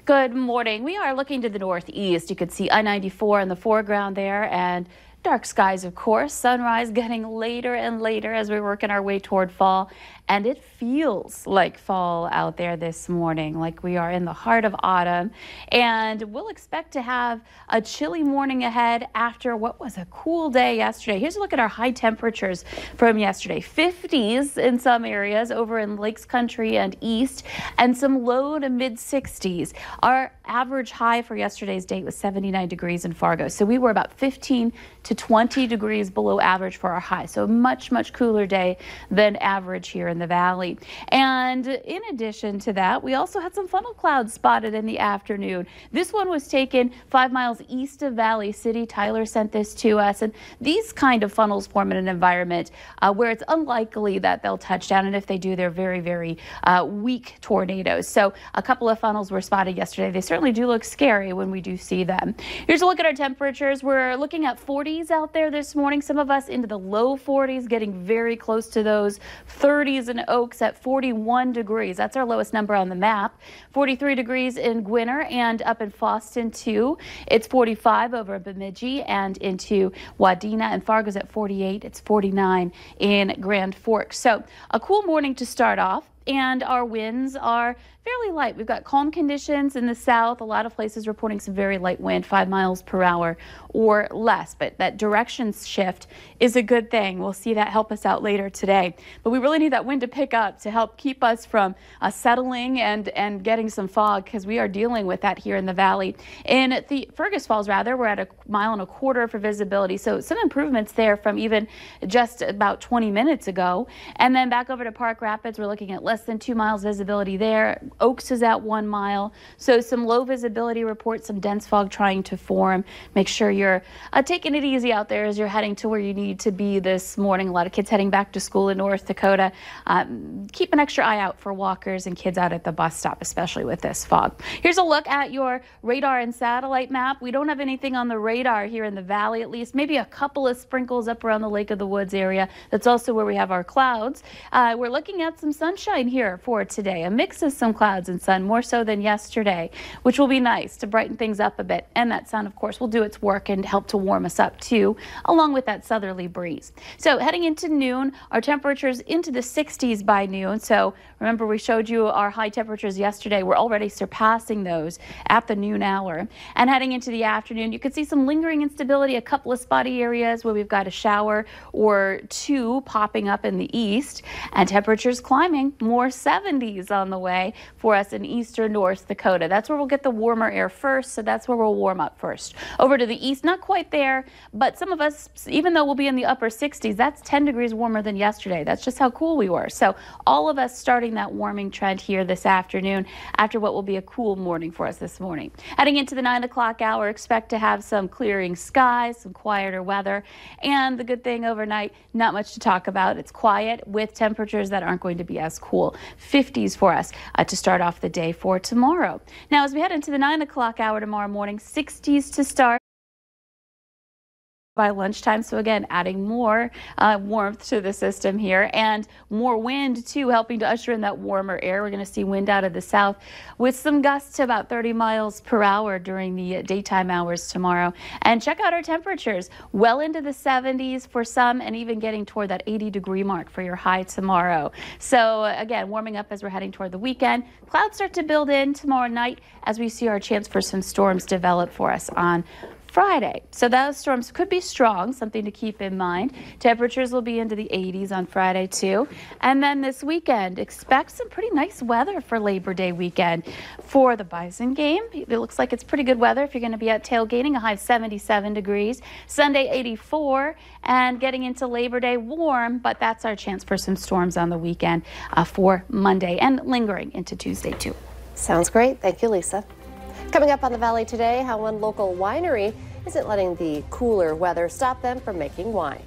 Good morning. We are looking to the northeast. You could see I-94 in the foreground there and dark skies, of course. Sunrise getting later and later as we're working our way toward fall. And it feels like fall out there this morning, like we are in the heart of autumn. And we'll expect to have a chilly morning ahead after what was a cool day yesterday. Here's a look at our high temperatures from yesterday. 50s in some areas over in Lakes Country and East, and some low to mid 60s. Our average high for yesterday's date was 79 degrees in Fargo. So we were about 15 to 20 degrees below average for our high. So much cooler day than average here in the valley. And in addition to that, we also had some funnel clouds spotted in the afternoon. This one was taken 5 miles east of Valley City. Tyler sent this to us. And these kind of funnels form in an environment where it's unlikely that they'll touch down. And if they do, they're very weak tornadoes. So a couple of funnels were spotted yesterday. They certainly do look scary when we do see them. Here's a look at our temperatures. We're looking at 40s out there this morning. Some of us into the low 40s, getting very close to those 30s in Oaks at 41 degrees. That's our lowest number on the map. 43 degrees in Gwinner and up in Foston too. It's 45 over in Bemidji and into Wadena, and Fargo's at 48. It's 49 in Grand Forks. So a cool morning to start off. And our winds are fairly light. We've got calm conditions in the south. A lot of places reporting some very light wind, 5 miles per hour or less. But that direction shift is a good thing. We'll see that help us out later today. But we really need that wind to pick up to help keep us from settling and getting some fog, because we are dealing with that here in the valley. In the Fergus Falls, rather, we're at 1.25 miles for visibility. So some improvements there from even just about 20 minutes ago. And then back over to Park Rapids, we're looking at less than 2 miles visibility there. Oaks is at 1 mile. So some low visibility reports, some dense fog trying to form. Make sure you're taking it easy out there as you're heading to where you need to be this morning. A lot of kids heading back to school in North Dakota. Keep an extra eye out for walkers and kids out at the bus stop, especially with this fog. Here's a look at your radar and satellite map. We don't have anything on the radar here in the valley, at least. Maybe a couple of sprinkles up around the Lake of the Woods area. That's also where we have our clouds. We're looking at some sunshine here for today. A mix of some clouds and sun, more so than yesterday, which will be nice to brighten things up a bit. And that sun, of course, will do its work and help to warm us up too, along with that southerly breeze. So heading into noon, our temperatures into the 60s by noon. So remember, we showed you our high temperatures yesterday. We're already surpassing those at the noon hour. And heading into the afternoon, you can see some lingering instability, a couple of spotty areas where we've got a shower or two popping up in the east, and temperatures climbing, more 70s on the way for us in eastern North Dakota. That's where we'll get the warmer air first, so that's where we'll warm up first. Over to the east, not quite there, but some of us, even though we'll be in the upper 60s, that's 10 degrees warmer than yesterday. That's just how cool we were. So all of us starting that warming trend here this afternoon after what will be a cool morning for us this morning. Heading into the 9 o'clock hour, expect to have some clearing skies, some quieter weather, and the good thing overnight, not much to talk about. It's quiet with temperatures that aren't going to be as cool. 50s for us to start off the day for tomorrow. Now, as we head into the 9 o'clock hour tomorrow morning, 60s to start by lunchtime. So again, adding more warmth to the system here, and more wind too, helping to usher in that warmer air. We're going to see wind out of the south with some gusts to about 30 miles per hour during the daytime hours tomorrow. And check out our temperatures, well into the 70s for some, and even getting toward that 80-degree mark for your high tomorrow. So again, warming up as we're heading toward the weekend. Clouds start to build in tomorrow night as we see our chance for some storms develop for us on Friday. So those storms could be strong, something to keep in mind. Temperatures will be into the 80s on Friday too. And then this weekend, expect some pretty nice weather for Labor Day weekend. For the Bison game, it looks like it's pretty good weather if you're going to be out tailgating, a high of 77 degrees. Sunday 84, and getting into Labor Day warm, but that's our chance for some storms on the weekend for Monday and lingering into Tuesday too. Sounds great. Thank you, Lisa. Coming up on the Valley today, how one local winery isn't letting the cooler weather stop them from making wine.